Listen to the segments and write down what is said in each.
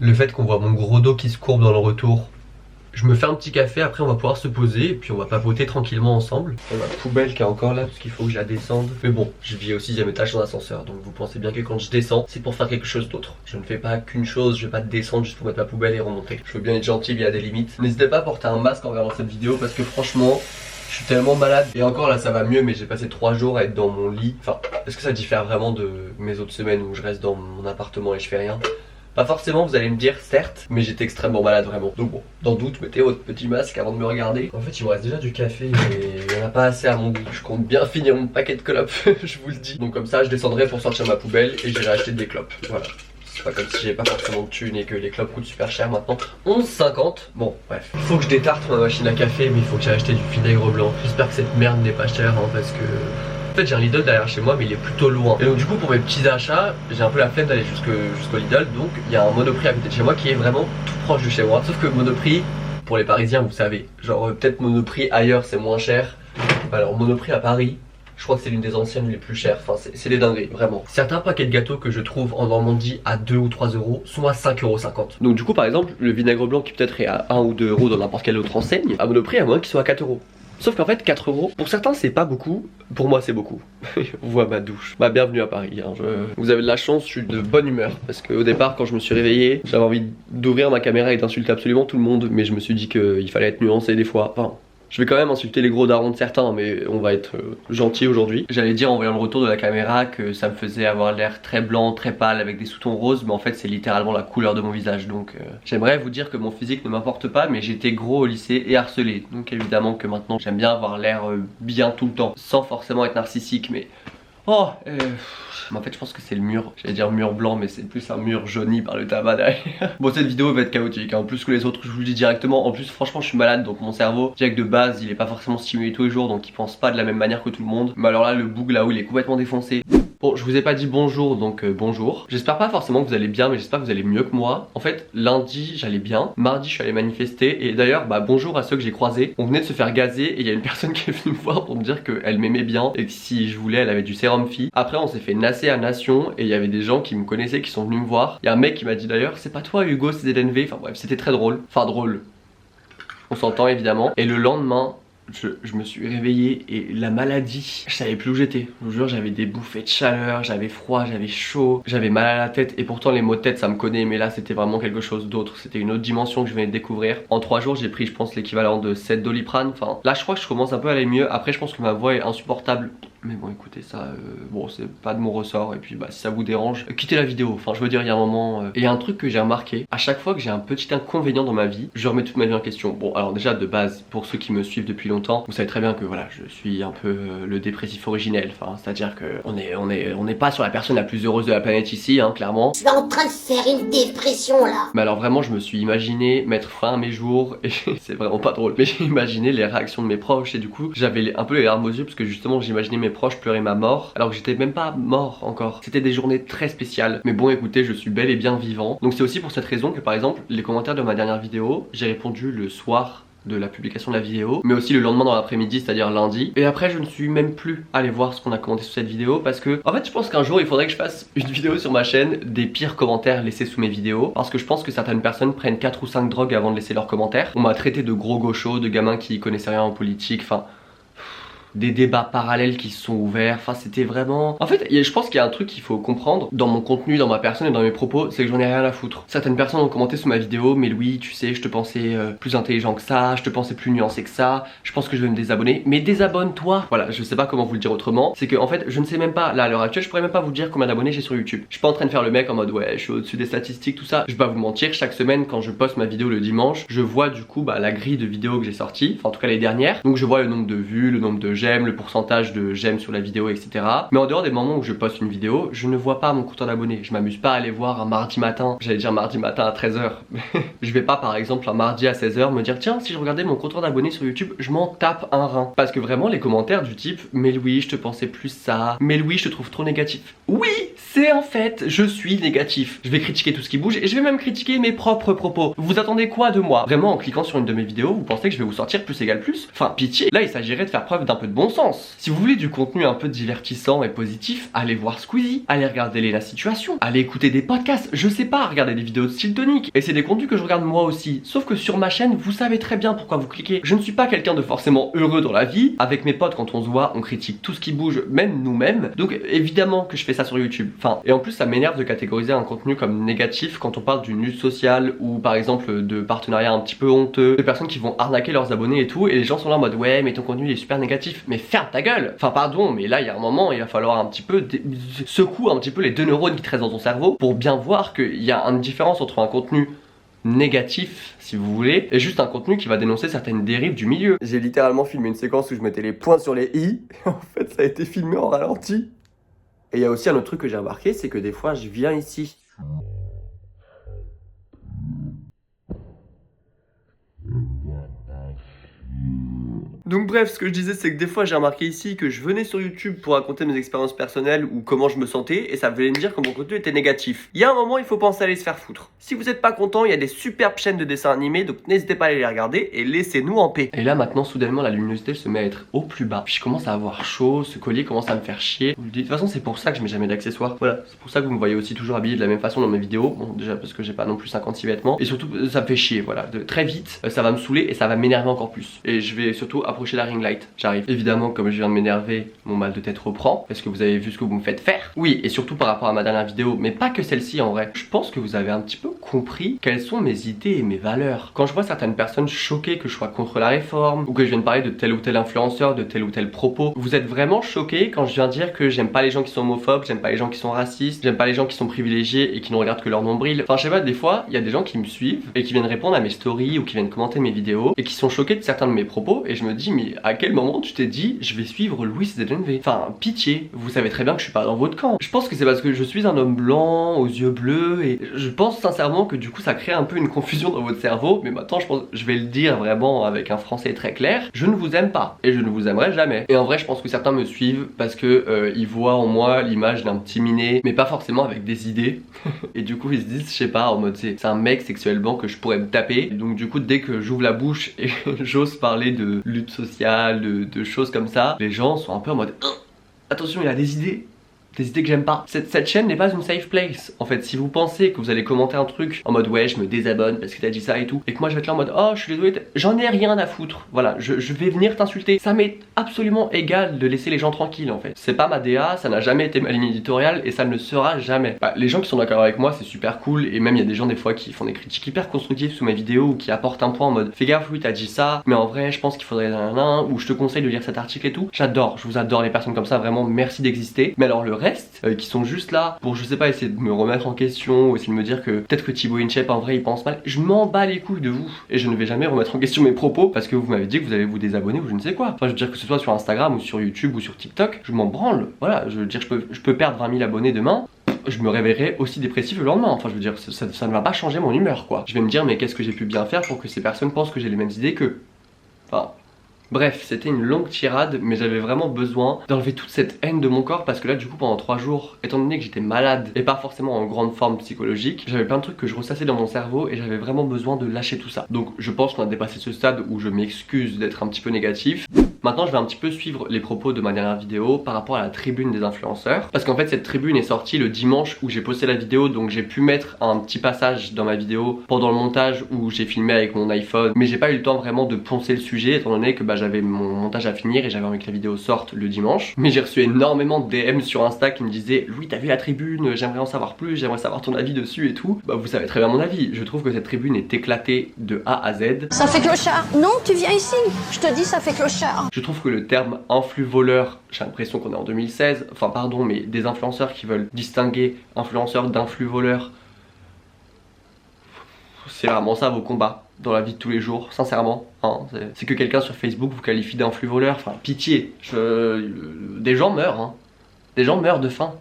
Le fait qu'on voit mon gros dos qui se courbe dans le retour. Je me fais un petit café, après on va pouvoir se poser et puis on va papoter tranquillement ensemble. Il y a ma poubelle qui est encore là parce qu'il faut que je la descende. Mais bon, je vis au 6ème étage sans ascenseur, donc vous pensez bien que quand je descends, c'est pour faire quelque chose d'autre. Je ne fais pas qu'une chose, je vais pas descendre juste pour mettre ma poubelle et remonter. Je veux bien être gentil, mais il y a des limites. N'hésitez pas à porter un masque en regardant cette vidéo parce que franchement, je suis tellement malade. Et encore là ça va mieux, mais j'ai passé 3 jours à être dans mon lit. Enfin, est-ce que ça diffère vraiment de mes autres semaines où je reste dans mon appartement et je fais rien? Pas forcément, vous allez me dire, certes, mais j'étais extrêmement malade vraiment. Donc bon, dans le doute, mettez votre petit masque avant de me regarder. En fait, il me reste déjà du café, mais il n'y en a pas assez à mon goût. Je compte bien finir mon paquet de clopes, je vous le dis. Donc comme ça, je descendrai pour sortir ma poubelle et j'irai acheter des clopes. Voilà. C'est pas comme si j'avais pas forcément de thunes et que les clopes coûtent super cher maintenant. 11,50. Bon, bref. Il faut que je détarte ma machine à café, mais il faut que j'aille acheter du vinaigre blanc. J'espère que cette merde n'est pas chère, hein, parce que... En fait j'ai un Lidl derrière chez moi mais il est plutôt loin. Et donc du coup pour mes petits achats j'ai un peu la flemme d'aller jusqu'au Lidl. Donc il y a un Monoprix à côté de chez moi qui est vraiment tout proche de chez moi. Sauf que Monoprix, pour les Parisiens vous savez, genre peut-être Monoprix ailleurs c'est moins cher. Alors Monoprix à Paris, je crois que c'est l'une des anciennes les plus chères. Enfin c'est des dingueries vraiment. Certains paquets de gâteaux que je trouve en Normandie à 2 ou 3 euros sont à 5,50 €. Donc du coup par exemple le vinaigre blanc qui peut-être est à 1 ou 2 € dans n'importe quelle autre enseigne, à Monoprix à moins qu'il soit à 4 €. Sauf qu'en fait 4 €, pour certains c'est pas beaucoup, pour moi c'est beaucoup. On voit ma douche. Bah bienvenue à Paris, hein. Vous avez de la chance, je suis de bonne humeur. Parce qu'au départ quand je me suis réveillé, j'avais envie d'ouvrir ma caméra et d'insulter absolument tout le monde. Mais je me suis dit qu'il fallait être nuancé des fois. Enfin, je vais quand même insulter les gros darons de certains, mais on va être gentil aujourd'hui. J'allais dire en voyant le retour de la caméra que ça me faisait avoir l'air très blanc, très pâle avec des sous-tons roses, mais en fait c'est littéralement la couleur de mon visage. Donc j'aimerais vous dire que mon physique ne m'importe pas, mais j'étais gros au lycée et harcelé. Donc évidemment que maintenant j'aime bien avoir l'air bien tout le temps, sans forcément être narcissique, mais... Oh, mais en fait je pense que c'est le mur, j'allais dire mur blanc mais c'est plus un mur jauni par le tabac derrière. Bon cette vidéo va être chaotique, hein. Plus que les autres je vous le dis directement. En plus franchement je suis malade donc mon cerveau, je dirais que de base il est pas forcément stimulé tous les jours donc il pense pas de la même manière que tout le monde. Mais alors là le boug là où il est complètement défoncé. Bon je vous ai pas dit bonjour donc bonjour. J'espère pas forcément que vous allez bien mais j'espère que vous allez mieux que moi. En fait lundi j'allais bien, mardi je suis allé manifester et d'ailleurs bah bonjour à ceux que j'ai croisés. On venait de se faire gazer et il y a une personne qui est venue me voir pour me dire qu'elle m'aimait bien et que si je voulais elle avait du sérum fille. Après on s'est fait nasser à Nation et il y avait des gens qui me connaissaient qui sont venus me voir. Il y a un mec qui m'a dit d'ailleurs c'est pas toi Hugo c'est ZNV. Enfin bref c'était très drôle. Enfin drôle. On s'entend évidemment. Et le lendemain je me suis réveillé et la maladie, je savais plus où j'étais. Je vous jure j'avais des bouffées de chaleur, j'avais froid, j'avais chaud, j'avais mal à la tête et pourtant les maux de tête ça me connaît mais là c'était vraiment quelque chose d'autre. C'était une autre dimension que je venais de découvrir. En 3 jours j'ai pris je pense l'équivalent de 7 Doliprane. Enfin là je crois que je commence un peu à aller mieux. Après je pense que ma voix est insupportable. Mais bon écoutez ça, bon c'est pas de mon ressort et puis bah si ça vous dérange, quittez la vidéo. Enfin je veux dire il y a un moment, et il y a un truc que j'ai remarqué, à chaque fois que j'ai un petit inconvénient dans ma vie, je remets toute ma vie en question. Bon alors déjà de base, pour ceux qui me suivent depuis longtemps, vous savez très bien que voilà je suis un peu le dépressif originel. Enfin c'est à dire que on n'est pas sur la personne la plus heureuse de la planète ici hein, clairement. Je suis en train de faire une dépression là. Mais alors vraiment je me suis imaginé mettre fin à mes jours et c'est vraiment pas drôle. Mais j'ai imaginé les réactions de mes proches et du coup j'avais un peu les larmes aux yeux parce que justement j'imaginais mes proches pleurer ma mort alors que j'étais même pas mort encore. C'était des journées très spéciales. Mais bon écoutez je suis bel et bien vivant. Donc c'est aussi pour cette raison que par exemple les commentaires de ma dernière vidéo j'ai répondu le soir de la publication de la vidéo, mais aussi le lendemain dans l'après-midi, c'est-à-dire lundi. Et après je ne suis même plus allé voir ce qu'on a commenté sous cette vidéo parce que en fait je pense qu'un jour il faudrait que je fasse une vidéo sur ma chaîne des pires commentaires laissés sous mes vidéos parce que je pense que certaines personnes prennent 4 ou 5 drogues avant de laisser leurs commentaires. On m'a traité de gros gauchos, de gamins qui connaissaient rien en politique, enfin des débats parallèles qui se sont ouverts, enfin c'était vraiment... En fait je pense qu'il y a un truc qu'il faut comprendre dans mon contenu, dans ma personne et dans mes propos, c'est que j'en ai rien à foutre. Certaines personnes ont commenté sous ma vidéo, mais Louis tu sais je te pensais plus intelligent que ça, je te pensais plus nuancé que ça, je pense que je vais me désabonner, mais désabonne-toi. Voilà je sais pas comment vous le dire autrement, c'est que en fait je ne sais même pas, là à l'heure actuelle je pourrais même pas vous dire combien d'abonnés j'ai sur YouTube. Je suis pas en train de faire le mec en mode ouais je suis au-dessus des statistiques tout ça, je vais pas vous mentir, chaque semaine quand je poste ma vidéo le dimanche, je vois du coup la grille de vidéos que j'ai sorties, enfin en tout cas les dernières, donc je vois le nombre de vues, le nombre de j'aime, le pourcentage de j'aime sur la vidéo etc. Mais en dehors des moments où je poste une vidéo, je ne vois pas mon compteur d'abonnés. Je m'amuse pas à aller voir un mardi matin, j'allais dire mardi matin à 13 h. Je vais pas par exemple un mardi à 16 h me dire tiens si je regardais mon compteur d'abonnés sur YouTube je m'en tape un rein. Parce que vraiment les commentaires du type mais Louis je te pensais plus ça, mais Louis je te trouve trop négatif. Oui c'est en fait je suis négatif. Je vais critiquer tout ce qui bouge et je vais même critiquer mes propres propos. Vous attendez quoi de moi? Vraiment en cliquant sur une de mes vidéos vous pensez que je vais vous sortir plus égale plus? Enfin pitié, là il s'agirait de faire preuve d'un peu de bon sens. Si vous voulez du contenu un peu divertissant et positif, allez voir Squeezie, allez regarder La Situation, allez écouter des podcasts, je sais pas, regarder des vidéos de style tonique. Et c'est des contenus que je regarde moi aussi. Sauf que sur ma chaîne, vous savez très bien pourquoi vous cliquez. Je ne suis pas quelqu'un de forcément heureux dans la vie. Avec mes potes, quand on se voit, on critique tout ce qui bouge, même nous-mêmes. Donc évidemment que je fais ça sur YouTube. Enfin, et en plus ça m'énerve de catégoriser un contenu comme négatif quand on parle d'une lutte sociale ou par exemple de partenariats un petit peu honteux, de personnes qui vont arnaquer leurs abonnés et tout, et les gens sont là en mode ouais mais ton contenu il est super négatif. Mais ferme ta gueule. Enfin pardon, mais là il y a un moment il va falloir un petit peu secouer un petit peu les deux neurones qui te restent dans ton cerveau pour bien voir qu'il y a une différence entre un contenu négatif si vous voulez et juste un contenu qui va dénoncer certaines dérives du milieu. J'ai littéralement filmé une séquence où je mettais les points sur les i et en fait ça a été filmé en ralenti. Et il y a aussi un autre truc que j'ai remarqué, c'est que des fois je viens ici. Donc bref, ce que je disais c'est que des fois j'ai remarqué ici que je venais sur YouTube pour raconter mes expériences personnelles ou comment je me sentais et ça voulait me dire que mon contenu était négatif. Il y a un moment il faut penser à aller se faire foutre. Si vous n'êtes pas content, il y a des superbes chaînes de dessins animés, donc n'hésitez pas à aller les regarder et laissez-nous en paix. Et là maintenant soudainement la luminosité se met à être au plus bas. Puis je commence à avoir chaud, ce collier commence à me faire chier. De toute façon c'est pour ça que je mets jamais d'accessoires. Voilà, c'est pour ça que vous me voyez aussi toujours habillé de la même façon dans mes vidéos. Bon déjà parce que j'ai pas non plus 56 vêtements. Et surtout ça me fait chier, voilà. Très vite ça va me saouler et ça va m'énerver encore plus. Et je vais surtout approcher la ring light. J'arrive. Évidemment, comme je viens de m'énerver, mon mal de tête reprend. Parce que vous avez vu ce que vous me faites faire. Oui, et surtout par rapport à ma dernière vidéo, mais pas que celle-ci en vrai. Je pense que vous avez un petit peu compris quelles sont mes idées et mes valeurs. Quand je vois certaines personnes choquées que je sois contre la réforme, ou que je vienne parler de tel ou tel influenceur, de tel ou tel propos, vous êtes vraiment choqués quand je viens dire que j'aime pas les gens qui sont homophobes, j'aime pas les gens qui sont racistes, j'aime pas les gens qui sont privilégiés et qui ne regardent que leur nombril. Enfin, je sais pas, des fois, il y a des gens qui me suivent et qui viennent répondre à mes stories ou qui viennent commenter mes vidéos et qui sont choqués de certains de mes propos et je me dis, mais à quel moment tu t'es dit je vais suivre Louis ZNV? Enfin pitié, vous savez très bien que je suis pas dans votre camp. Je pense que c'est parce que je suis un homme blanc aux yeux bleus et je pense sincèrement que du coup ça crée un peu une confusion dans votre cerveau. Mais maintenant je pense je vais le dire vraiment avec un français très clair, je ne vous aime pas et je ne vous aimerai jamais. Et en vrai je pense que certains me suivent parce que ils voient en moi l'image d'un petit minet mais pas forcément avec des idées. Et du coup ils se disent je sais pas en mode c'est un mec sexuellement que je pourrais me taper. Et donc du coup dès que j'ouvre la bouche et j'ose parler de lutte sociale, de choses comme ça, les gens sont un peu en mode attention il a des idées que j'aime pas. Cette chaîne n'est pas une safe place. En fait, si vous pensez que vous allez commenter un truc en mode ouais je me désabonne parce que t'as dit ça et tout, et que moi je vais être là en mode oh je suis désolé, j'en ai rien à foutre. Voilà, je vais venir t'insulter. Ça m'est absolument égal de laisser les gens tranquilles en fait. C'est pas ma DA, ça n'a jamais été ma ligne éditoriale et ça ne le sera jamais. Bah, les gens qui sont d'accord avec moi c'est super cool et même il y a des gens des fois qui font des critiques hyper constructives sous mes vidéos ou qui apportent un point en mode fais gaffe oui t'as dit ça mais en vrai je pense qu'il faudrait ou je te conseille de lire cet article et tout. J'adore, je vous adore les personnes comme ça, vraiment merci d'exister. Mais alors le reste qui sont juste là pour je sais pas essayer de me remettre en question ou essayer de me dire que peut-être que Thibaut Inchep en vrai il pense mal, je m'en bats les couilles de vous et je ne vais jamais remettre en question mes propos parce que vous m'avez dit que vous allez vous désabonner ou je ne sais quoi. Enfin je veux dire que ce soit sur Instagram ou sur YouTube ou sur TikTok, je m'en branle. Voilà, je veux dire je peux perdre 20 000 abonnés demain, je me réveillerai aussi dépressif le lendemain. Enfin je veux dire ça ne va pas changer mon humeur quoi. Je vais me dire mais qu'est-ce que j'ai pu bien faire pour que ces personnes pensent que j'ai les mêmes idées qu'eux. Enfin bref, c'était une longue tirade, mais j'avais vraiment besoin d'enlever toute cette haine de mon corps parce que là du coup pendant 3 jours, étant donné que j'étais malade et pas forcément en grande forme psychologique, j'avais plein de trucs que je ressassais dans mon cerveau et j'avais vraiment besoin de lâcher tout ça. Donc je pense qu'on a dépassé ce stade où je m'excuse d'être un petit peu négatif. Maintenant je vais un petit peu suivre les propos de ma dernière vidéo par rapport à la tribune des influenceurs. Parce qu'en fait cette tribune est sortie le dimanche où j'ai posté la vidéo, donc j'ai pu mettre un petit passage dans ma vidéo pendant le montage où j'ai filmé avec mon iPhone. Mais j'ai pas eu le temps vraiment de poncer le sujet étant donné que j'avais mon montage à finir et j'avais envie que la vidéo sorte le dimanche. Mais j'ai reçu énormément de DM sur Insta qui me disaient Louis t'as vu la tribune, j'aimerais en savoir plus, j'aimerais savoir ton avis dessus et tout. Bah vous savez très bien mon avis, je trouve que cette tribune est éclatée de A à Z. Ça fait clochard. Non tu viens ici, je te dis ça fait clochard. Je trouve que le terme influ voleur, j'ai l'impression qu'on est en 2016, enfin pardon mais des influenceurs qui veulent distinguer influenceurs d'influx voleurs, c'est vraiment ça vos combats dans la vie de tous les jours, sincèrement hein, c'est que quelqu'un sur Facebook vous qualifie d'influx voleur, enfin pitié, des gens meurent hein. Des gens meurent de faim.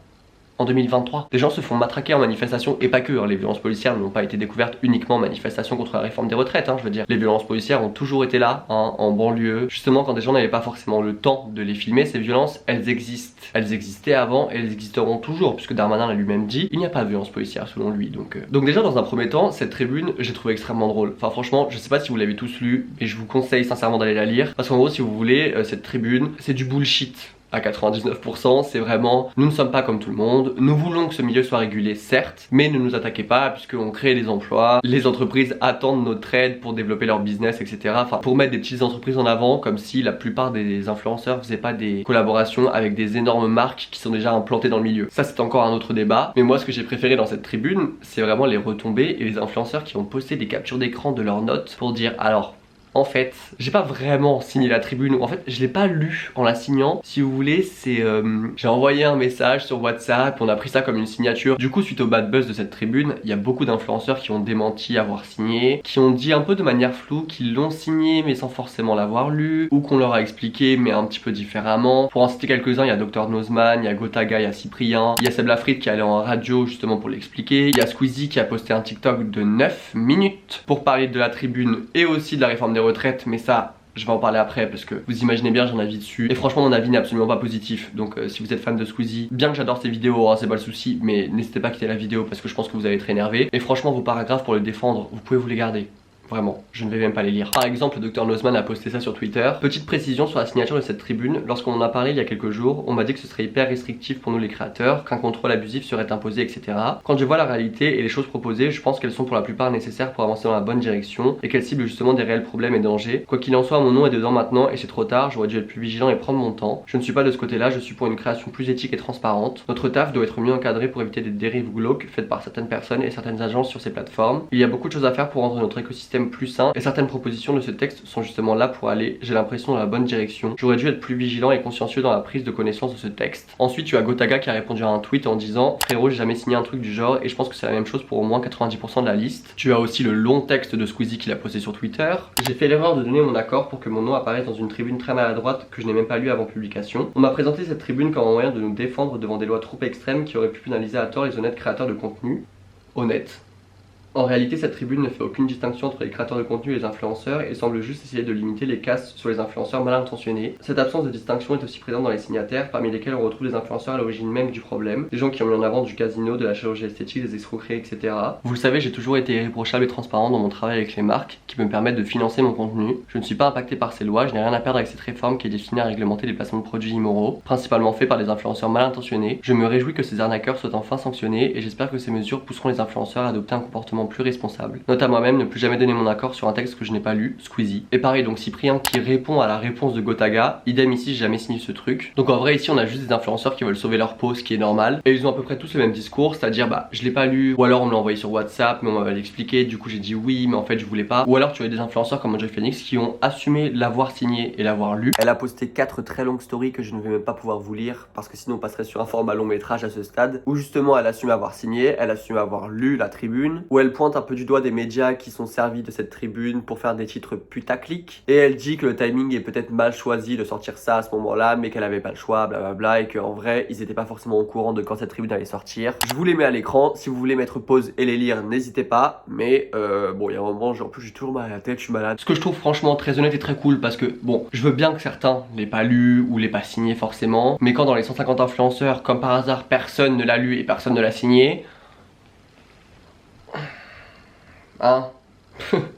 en 2023. Des gens se font matraquer en manifestation et pas que, hein. Les violences policières n'ont pas été découvertes uniquement en manifestation contre la réforme des retraites, hein, je veux dire. Les violences policières ont toujours été là, hein, en banlieue. Justement, quand des gens n'avaient pas forcément le temps de les filmer, ces violences, elles existent. Elles existaient avant et elles existeront toujours, puisque Darmanin l'a lui-même dit, il n'y a pas de violence policière selon lui. Donc déjà, dans un premier temps, cette tribune, j'ai trouvé extrêmement drôle. Enfin franchement, je sais pas si vous l'avez tous lu, mais je vous conseille sincèrement d'aller la lire. Parce qu'en gros, si vous voulez, cette tribune, c'est du bullshit. À 99%, c'est vraiment nous ne sommes pas comme tout le monde, nous voulons que ce milieu soit régulé certes, mais ne nous attaquez pas puisqu'on crée des emplois, les entreprises attendent notre aide pour développer leur business, etc. Enfin, pour mettre des petites entreprises en avant, comme si la plupart des influenceurs faisaient pas des collaborations avec des énormes marques qui sont déjà implantées dans le milieu. Ça, c'est encore un autre débat, mais moi ce que j'ai préféré dans cette tribune, c'est vraiment les retombées et les influenceurs qui ont posté des captures d'écran de leurs notes pour dire alors, en fait, j'ai pas vraiment signé la tribune, ou en fait je l'ai pas lu en la signant. Si vous voulez, c'est j'ai envoyé un message sur WhatsApp, on a pris ça comme une signature. Du coup, suite au bad buzz de cette tribune, il y a beaucoup d'influenceurs qui ont démenti avoir signé, qui ont dit un peu de manière floue qu'ils l'ont signé mais sans forcément l'avoir lu, ou qu'on leur a expliqué mais un petit peu différemment. Pour en citer quelques-uns, il y a Dr Nozman, il y a Gotaga, il y a Cyprien, il y a Seb Lafrite qui est allé en radio justement pour l'expliquer, il y a Squeezie qui a posté un TikTok de 9 minutes pour parler de la tribune et aussi de la réforme des retraites, mais ça je vais en parler après parce que vous imaginez bien j'ai un avis dessus et franchement mon avis n'est absolument pas positif. Donc si vous êtes fan de Squeezie, bien que j'adore ses vidéos, hein, c'est pas le souci, mais n'hésitez pas à quitter la vidéo parce que je pense que vous allez être énervé. Et franchement vos paragraphes pour le défendre, vous pouvez vous les garder. Vraiment, je ne vais même pas les lire. Par exemple, Dr Nozman a posté ça sur Twitter. Petite précision sur la signature de cette tribune. Lorsqu'on en a parlé il y a quelques jours, on m'a dit que ce serait hyper restrictif pour nous les créateurs, qu'un contrôle abusif serait imposé, etc. Quand je vois la réalité et les choses proposées, je pense qu'elles sont pour la plupart nécessaires pour avancer dans la bonne direction et qu'elles ciblent justement des réels problèmes et dangers. Quoi qu'il en soit, mon nom est dedans maintenant et c'est trop tard, j'aurais dû être plus vigilant et prendre mon temps. Je ne suis pas de ce côté-là, je suis pour une création plus éthique et transparente. Notre taf doit être mieux encadré pour éviter des dérives glauques faites par certaines personnes et certaines agences sur ces plateformes. Il y a beaucoup de choses à faire pour rendre notre écosystème plus sain et certaines propositions de ce texte sont justement là pour aller, j'ai l'impression, dans la bonne direction. J'aurais dû être plus vigilant et consciencieux dans la prise de connaissance de ce texte. Ensuite, tu as Gotaga qui a répondu à un tweet en disant frérot, j'ai jamais signé un truc du genre et je pense que c'est la même chose pour au moins 90% de la liste. Tu as aussi le long texte de Squeezie qu'il a posté sur Twitter. J'ai fait l'erreur de donner mon accord pour que mon nom apparaisse dans une tribune très maladroite que je n'ai même pas lue avant publication. On m'a présenté cette tribune comme un moyen de nous défendre devant des lois trop extrêmes qui auraient pu pénaliser à tort les honnêtes créateurs de contenu. Honnête. En réalité, cette tribune ne fait aucune distinction entre les créateurs de contenu et les influenceurs et semble juste essayer de limiter les castes sur les influenceurs mal intentionnés. Cette absence de distinction est aussi présente dans les signataires, parmi lesquels on retrouve les influenceurs à l'origine même du problème, des gens qui ont mis en avant du casino, de la chirurgie esthétique, des escroqueries, etc. Vous le savez, j'ai toujours été irréprochable et transparent dans mon travail avec les marques qui me permettent de financer mon contenu. Je ne suis pas impacté par ces lois, je n'ai rien à perdre avec cette réforme qui est destinée à réglementer les placements de produits immoraux, principalement faits par des influenceurs mal intentionnés. Je me réjouis que ces arnaqueurs soient enfin sanctionnés et j'espère que ces mesures pousseront les influenceurs à adopter un comportement plus responsable. Note à moi-même ne plus jamais donner mon accord sur un texte que je n'ai pas lu, Squeezie. Et pareil, donc Cyprien qui répond à la réponse de Gotaga, idem ici, j'ai jamais signé ce truc. Donc en vrai ici on a juste des influenceurs qui veulent sauver leur peau, ce qui est normal. Et ils ont à peu près tous le même discours, c'est-à-dire bah je l'ai pas lu, ou alors on me l'a envoyé sur WhatsApp mais on m'avait expliqué, du coup j'ai dit oui mais en fait je voulais pas. Ou alors tu as des influenceurs comme Joy Phoenix qui ont assumé l'avoir signé et l'avoir lu. Elle a posté 4 très longues stories que je ne vais même pas pouvoir vous lire parce que sinon on passerait sur un format long métrage à ce stade, où justement elle assume avoir signé, elle assume avoir lu la tribune, où elle pointe un peu du doigt des médias qui sont servis de cette tribune pour faire des titres putaclic, et elle dit que le timing est peut-être mal choisi de sortir ça à ce moment-là mais qu'elle avait pas le choix, blablabla, et qu'en vrai ils étaient pas forcément au courant de quand cette tribune allait sortir. Je vous les mets à l'écran, si vous voulez mettre pause et les lire n'hésitez pas, mais bon il y a un moment en plus j'ai toujours mal à la tête, je suis malade. Ce que je trouve franchement très honnête et très cool parce que bon je veux bien que certains l'aient pas lu ou l'aient pas signé forcément, mais quand dans les 150 influenceurs comme par hasard personne ne l'a lu et personne ne l'a signé, hein.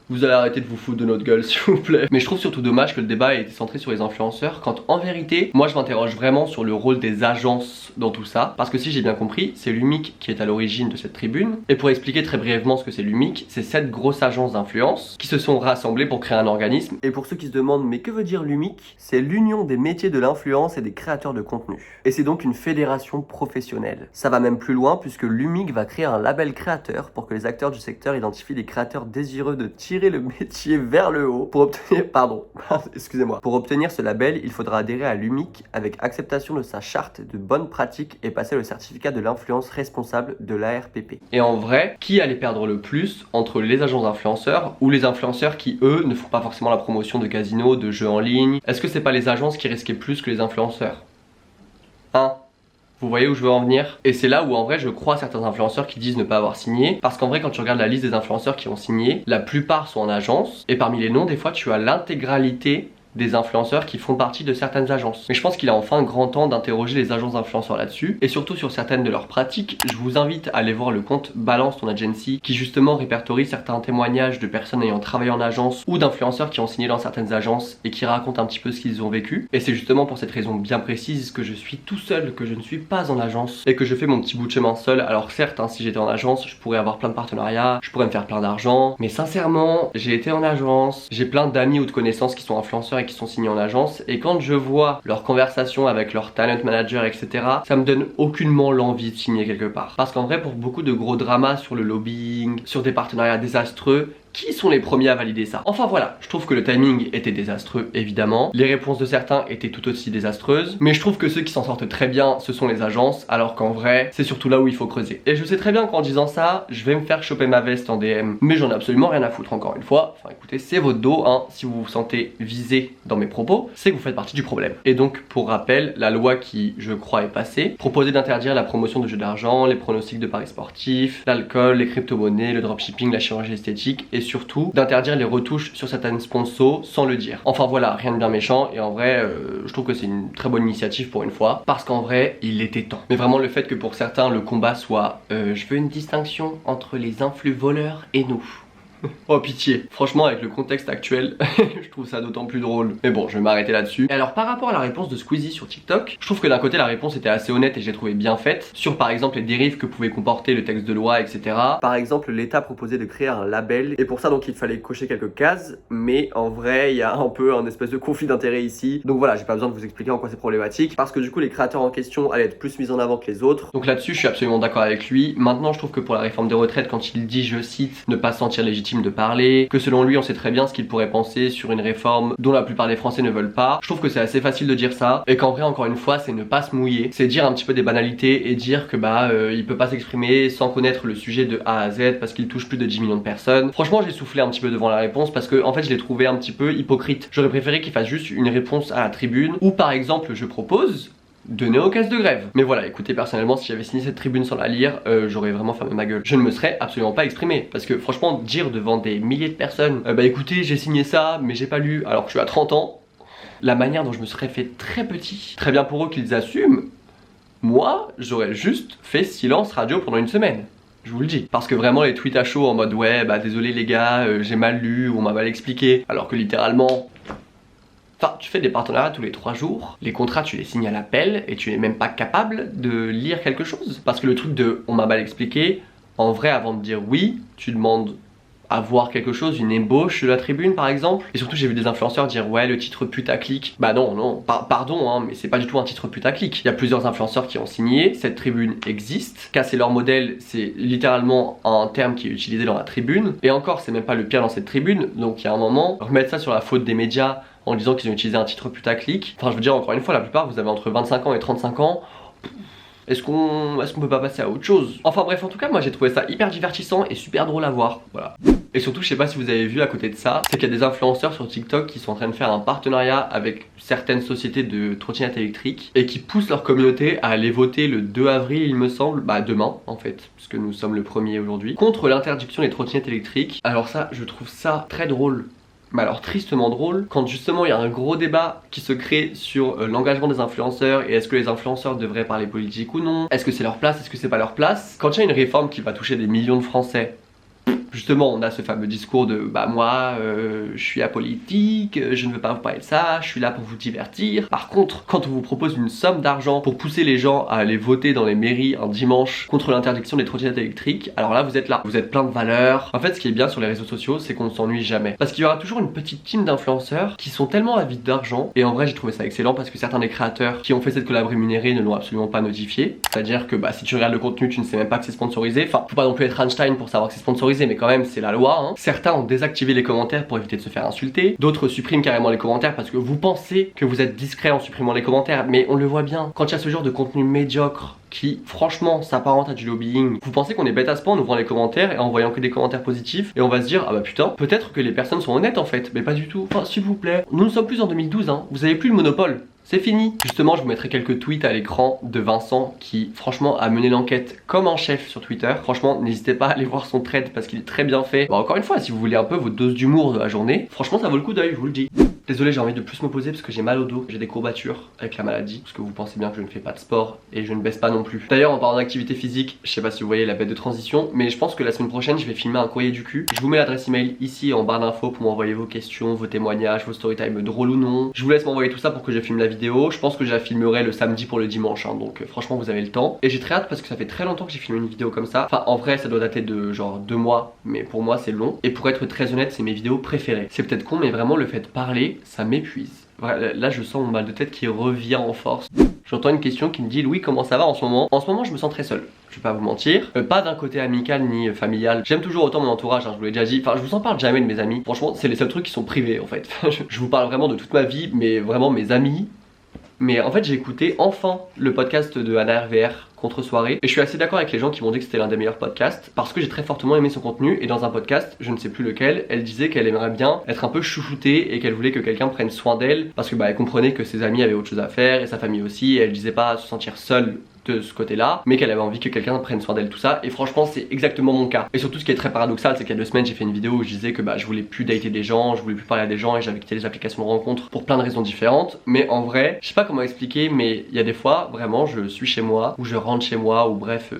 Vous allez arrêter de vous foutre de notre gueule s'il vous plaît. Mais je trouve surtout dommage que le débat ait été centré sur les influenceurs quand en vérité moi je m'interroge vraiment sur le rôle des agences dans tout ça. Parce que si j'ai bien compris, c'est l'UMIC qui est à l'origine de cette tribune. Et pour expliquer très brièvement ce que c'est l'UMIC, c'est 7 grosses agences d'influence qui se sont rassemblées pour créer un organisme. Et pour ceux qui se demandent mais que veut dire l'UMIC, c'est l'union des métiers de l'influence et des créateurs de contenu. Et c'est donc une fédération professionnelle. Ça va même plus loin puisque l'UMIC va créer un label créateur pour que les acteurs du secteur identifient des créateurs désireux de tirer le métier vers le haut. Pour obtenir, excusez-moi. Pour obtenir ce label, il faudra adhérer à l'UMIC avec acceptation de sa charte de bonnes pratiques et passer le certificat de l'influence responsable de l'ARPP. Et en vrai, qui allait perdre le plus entre les agences d'influenceurs ou les influenceurs qui eux ne font pas forcément la promotion de casinos, de jeux en ligne? Est-ce que c'est pas les agences qui risquaient plus que les influenceurs? Hein? Vous voyez où je veux en venir? Et c'est là où en vrai je crois certains influenceurs qui disent ne pas avoir signé. Parce qu'en vrai quand tu regardes la liste des influenceurs qui ont signé, la plupart sont en agence. Et parmi les noms des fois tu as l'intégralité des influenceurs qui font partie de certaines agences. Mais je pense qu'il est enfin grand temps d'interroger les agences d'influenceurs là-dessus et surtout sur certaines de leurs pratiques. Je vous invite à aller voir le compte Balance ton agency qui justement répertorie certains témoignages de personnes ayant travaillé en agence ou d'influenceurs qui ont signé dans certaines agences et qui racontent un petit peu ce qu'ils ont vécu. Et c'est justement pour cette raison bien précise que je suis tout seul, que je ne suis pas en agence et que je fais mon petit bout de chemin seul. Alors certes, hein, si j'étais en agence, je pourrais avoir plein de partenariats, je pourrais me faire plein d'argent, mais sincèrement, j'ai été en agence, j'ai plein d'amis ou de connaissances qui sont influenceurs qui sont signés en agence et quand je vois leurs conversations avec leur talent manager etc, ça me donne aucunement l'envie de signer quelque part. Parce qu'en vrai pour beaucoup de gros dramas sur le lobbying, sur des partenariats désastreux, qui sont les premiers à valider ça? Enfin voilà, je trouve que le timing était désastreux évidemment, les réponses de certains étaient tout aussi désastreuses, mais je trouve que ceux qui s'en sortent très bien ce sont les agences, alors qu'en vrai c'est surtout là où il faut creuser. Et je sais très bien qu'en disant ça, je vais me faire choper ma veste en DM, mais j'en ai absolument rien à foutre encore une fois. Enfin écoutez, c'est votre dos, hein, si vous vous sentez visé dans mes propos, c'est que vous faites partie du problème. Et donc pour rappel, la loi qui je crois est passée, proposait d'interdire la promotion de jeux d'argent, les pronostics de paris sportifs, l'alcool, les crypto-monnaies, le dropshipping, la chirurgie esthétique et surtout d'interdire les retouches sur certaines sponsors sans le dire. Enfin voilà, rien de bien méchant et en vrai je trouve que c'est une très bonne initiative pour une fois parce qu'en vrai il était temps. Mais vraiment le fait que pour certains le combat soit je veux une distinction entre les influx voleurs et nous. Oh pitié, franchement avec le contexte actuel je trouve ça d'autant plus drôle. Mais bon, je vais m'arrêter là-dessus. Et alors par rapport à la réponse de Squeezie sur TikTok, je trouve que d'un côté la réponse était assez honnête et j'ai trouvé bien faite sur par exemple les dérives que pouvait comporter le texte de loi etc. Par exemple l'État proposait de créer un label et pour ça donc il fallait cocher quelques cases, mais en vrai il y a un peu un espèce de conflit d'intérêt ici. Donc voilà, j'ai pas besoin de vous expliquer en quoi c'est problématique parce que du coup les créateurs en question allaient être plus mis en avant que les autres. Donc là-dessus je suis absolument d'accord avec lui. Maintenant je trouve que pour la réforme des retraites, quand il dit, je cite, ne pas se sentir légitime de parler, que selon lui on sait très bien ce qu'il pourrait penser sur une réforme dont la plupart des Français ne veulent pas. Je trouve que c'est assez facile de dire ça et qu'en vrai encore une fois c'est ne pas se mouiller, c'est dire un petit peu des banalités et dire que il peut pas s'exprimer sans connaître le sujet de A à Z parce qu'il touche plus de 10 millions de personnes. Franchement j'ai soufflé un petit peu devant la réponse parce que en fait je l'ai trouvé un petit peu hypocrite. J'aurais préféré qu'il fasse juste une réponse à la tribune ou par exemple je propose de néo caisse de grève. Mais voilà, écoutez, personnellement si j'avais signé cette tribune sans la lire, j'aurais vraiment fermé ma gueule. Je ne me serais absolument pas exprimé. Parce que franchement, dire devant des milliers de personnes bah écoutez, j'ai signé ça, mais j'ai pas lu alors que je suis à 30 ans, la manière dont je me serais fait très petit. Très bien pour eux qu'ils assument. Moi, j'aurais juste fait silence radio pendant une semaine. Je vous le dis. Parce que vraiment les tweets à chaud en mode ouais bah désolé les gars, j'ai mal lu ou on m'a mal expliqué. Alors que littéralement... Enfin, tu fais des partenariats tous les 3 jours, les contrats tu les signes à l'appel et tu n'es même pas capable de lire quelque chose. Parce que le truc de on m'a mal expliqué, en vrai avant de dire oui, tu demandes à voir quelque chose, une ébauche de la tribune par exemple. Et surtout j'ai vu des influenceurs dire ouais le titre putaclic. Bah non, pardon hein, mais c'est pas du tout un titre putaclic. Il y a plusieurs influenceurs qui ont signé, cette tribune existe. Casser leur modèle c'est littéralement un terme qui est utilisé dans la tribune. Et encore c'est même pas le pire dans cette tribune, donc il y a un moment, remettre ça sur la faute des médias en disant qu'ils ont utilisé un titre putaclic. Enfin je veux dire encore une fois, la plupart vous avez entre 25 ans et 35 ans. Est-ce qu'on peut pas passer à autre chose? Enfin bref, en tout cas moi j'ai trouvé ça hyper divertissant et super drôle à voir, voilà. Et surtout je sais pas si vous avez vu à côté de ça, c'est qu'il y a des influenceurs sur TikTok qui sont en train de faire un partenariat avec certaines sociétés de trottinettes électriques et qui poussent leur communauté à aller voter le 2 avril il me semble, bah demain en fait, puisque nous sommes le 1er aujourd'hui, contre l'interdiction des trottinettes électriques. Alors ça, je trouve ça très drôle. Mais alors tristement drôle, quand justement il y a un gros débat qui se crée sur l'engagement des influenceurs et est-ce que les influenceurs devraient parler politique ou non, est-ce que c'est leur place, est-ce que c'est pas leur place. Quand il y a une réforme qui va toucher des millions de Français, justement on a ce fameux discours de bah moi je suis apolitique, je ne veux pas vous parler de ça, je suis là pour vous divertir. Par contre quand on vous propose une somme d'argent pour pousser les gens à aller voter dans les mairies un dimanche contre l'interdiction des trottinettes électriques, alors là vous êtes là, vous êtes plein de valeurs. En fait ce qui est bien sur les réseaux sociaux c'est qu'on ne s'ennuie jamais, parce qu'il y aura toujours une petite team d'influenceurs qui sont tellement avides d'argent. Et en vrai j'ai trouvé ça excellent parce que certains des créateurs qui ont fait cette collab rémunérée ne l'ont absolument pas notifié. C'est à dire que bah si tu regardes le contenu tu ne sais même pas que c'est sponsorisé. Enfin faut pas non plus être Einstein pour savoir que c'est sponsorisé, mais quand même c'est la loi hein. Certains ont désactivé les commentaires pour éviter de se faire insulter, d'autres suppriment carrément les commentaires parce que vous pensez que vous êtes discret en supprimant les commentaires, mais on le voit bien quand il y a ce genre de contenu médiocre qui franchement s'apparente à du lobbying. Vous pensez qu'on est bête à ce point en ouvrant les commentaires et en voyant que des commentaires positifs et on va se dire ah bah putain peut-être que les personnes sont honnêtes en fait, mais pas du tout. Enfin s'il vous plaît, nous ne sommes plus en 2012 hein, vous avez plus le monopole. c'est fini. Justement, je vous mettrai quelques tweets à l'écran de Vincent qui franchement a mené l'enquête comme un chef sur Twitter. Franchement, n'hésitez pas à aller voir son thread parce qu'il est très bien fait. Bon, encore une fois, si vous voulez un peu votre dose d'humour de la journée, franchement ça vaut le coup d'œil, je vous le dis. Désolé, j'ai envie de plus me poser parce que j'ai mal au dos, j'ai des courbatures avec la maladie, parce que vous pensez bien que je ne fais pas de sport et je ne baisse pas non plus. D'ailleurs, en parlant d'activité physique, je sais pas si vous voyez la bête de transition, mais je pense que la semaine prochaine je vais filmer un courrier du cul. Je vous mets l'adresse email ici en barre d'infos pour m'envoyer vos questions, vos témoignages, vos storytime drôles ou non. Je vous laisse m'envoyer tout ça pour que je filme la vidéo. Je pense que je la filmerai le samedi pour le dimanche, hein, donc franchement vous avez le temps. Et j'ai très hâte parce que ça fait très longtemps que j'ai filmé une vidéo comme ça. Enfin en vrai ça doit dater de genre 2 mois, mais pour moi c'est long. Et pour être très honnête, c'est mes vidéos préférées. C'est peut-être con, mais vraiment le fait de parler, ça m'épuise. Là je sens mon mal de tête qui revient en force. J'entends une question qui me dit Louis, comment ça va en ce moment? En ce moment je me sens très seul, je vais pas vous mentir. Pas d'un côté amical ni familial. J'aime toujours autant mon entourage, hein, je vous l'ai déjà dit. Enfin je vous en parle jamais de mes amis. Franchement c'est les seuls trucs qui sont privés en fait. Je vous parle vraiment de toute ma vie, mais vraiment mes amis. Mais en fait j'ai écouté enfin le podcast de Anna RVR contre soirée et je suis assez d'accord avec les gens qui m'ont dit que c'était l'un des meilleurs podcasts parce que j'ai très fortement aimé son contenu. Et dans un podcast, je ne sais plus lequel, elle disait qu'elle aimerait bien être un peu chouchoutée et qu'elle voulait que quelqu'un prenne soin d'elle parce que elle comprenait que ses amis avaient autre chose à faire et sa famille aussi, et elle disait pas se sentir seule de ce côté là, mais qu'elle avait envie que quelqu'un prenne soin d'elle, tout ça. Et franchement c'est exactement mon cas. Et surtout ce qui est très paradoxal, c'est qu'il y a 2 semaines j'ai fait une vidéo où je disais que je voulais plus dater des gens, je voulais plus parler à des gens et j'avais quitté les applications de rencontres pour plein de raisons différentes. Mais en vrai, je sais pas comment expliquer, mais il y a des fois vraiment je suis chez moi ou je rentre chez moi ou bref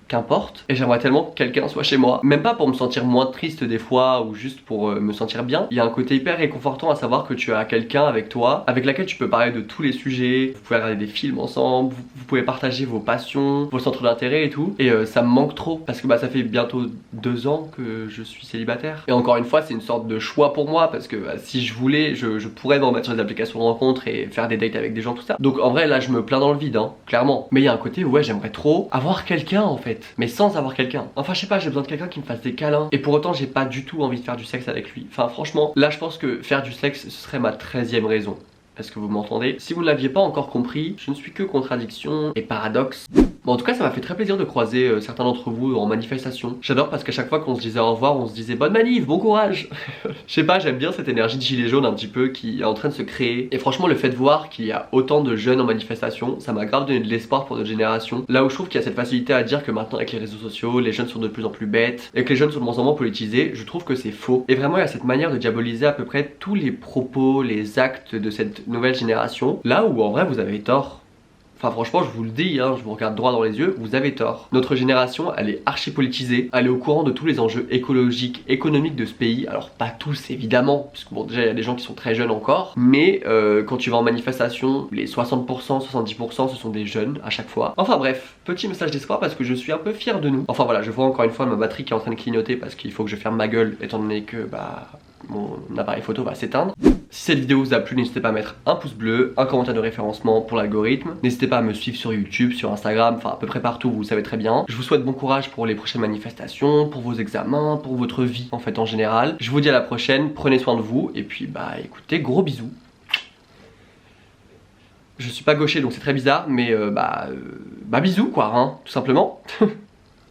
qu'importe, et j'aimerais tellement que quelqu'un soit chez moi, même pas pour me sentir moins triste des fois ou juste pour me sentir bien. Il y a un côté hyper réconfortant à savoir que tu as quelqu'un avec toi avec laquelle tu peux parler de tous les sujets, vous pouvez regarder des films ensemble, vous pouvez partager vos passions, vos centres d'intérêt et tout. Et ça me manque trop parce que ça fait bientôt 2 ans que je suis célibataire. Et encore une fois c'est une sorte de choix pour moi parce que si je voulais je pourrais me remettre sur les applications de rencontres et faire des dates avec des gens, tout ça. Donc en vrai là je me plains dans le vide, hein, clairement. Mais il y a un côté où ouais j'aimerais trop avoir quelqu'un en fait, mais sans avoir quelqu'un. Enfin je sais pas, j'ai besoin de quelqu'un qui me fasse des câlins. Et pour autant j'ai pas du tout envie de faire du sexe avec lui. Enfin franchement, là je pense que faire du sexe ce serait ma 13e raison. Est-ce que vous m'entendez? Si vous ne l'aviez pas encore compris, je ne suis que contradiction et paradoxe. Bon en tout cas ça m'a fait très plaisir de croiser certains d'entre vous en manifestation. J'adore parce qu'à chaque fois qu'on se disait au revoir, on se disait bonne manif, bon courage. Je sais pas, j'aime bien cette énergie de gilet jaune un petit peu qui est en train de se créer. Et franchement le fait de voir qu'il y a autant de jeunes en manifestation, ça m'a grave donné de l'espoir pour notre génération. Là où je trouve qu'il y a cette facilité à dire que maintenant avec les réseaux sociaux, les jeunes sont de plus en plus bêtes et que les jeunes sont de moins en moins politisés, je trouve que c'est faux. Et vraiment il y a cette manière de diaboliser à peu près tous les propos, les actes de cette nouvelle génération. Là où en vrai vous avez tort. Enfin franchement je vous le dis, hein, je vous regarde droit dans les yeux, vous avez tort. Notre génération elle est archi politisée, elle est au courant de tous les enjeux écologiques, économiques de ce pays. Alors pas tous évidemment, puisque bon déjà il y a des gens qui sont très jeunes encore. Mais quand tu vas en manifestation, les 60%, 70% ce sont des jeunes à chaque fois. Enfin bref, petit message d'espoir parce que je suis un peu fier de nous. Enfin voilà, je vois encore une fois ma batterie qui est en train de clignoter parce qu'il faut que je ferme ma gueule étant donné que mon appareil photo va s'éteindre. Si cette vidéo vous a plu, n'hésitez pas à mettre un pouce bleu, un commentaire de référencement pour l'algorithme. N'hésitez pas à me suivre sur YouTube, sur Instagram, enfin à peu près partout, vous le savez très bien. Je vous souhaite bon courage pour les prochaines manifestations, pour vos examens, pour votre vie en fait en général. Je vous dis à la prochaine, prenez soin de vous et puis écoutez, gros bisous. Je suis pas gaucher donc c'est très bizarre mais bisous quoi hein, tout simplement.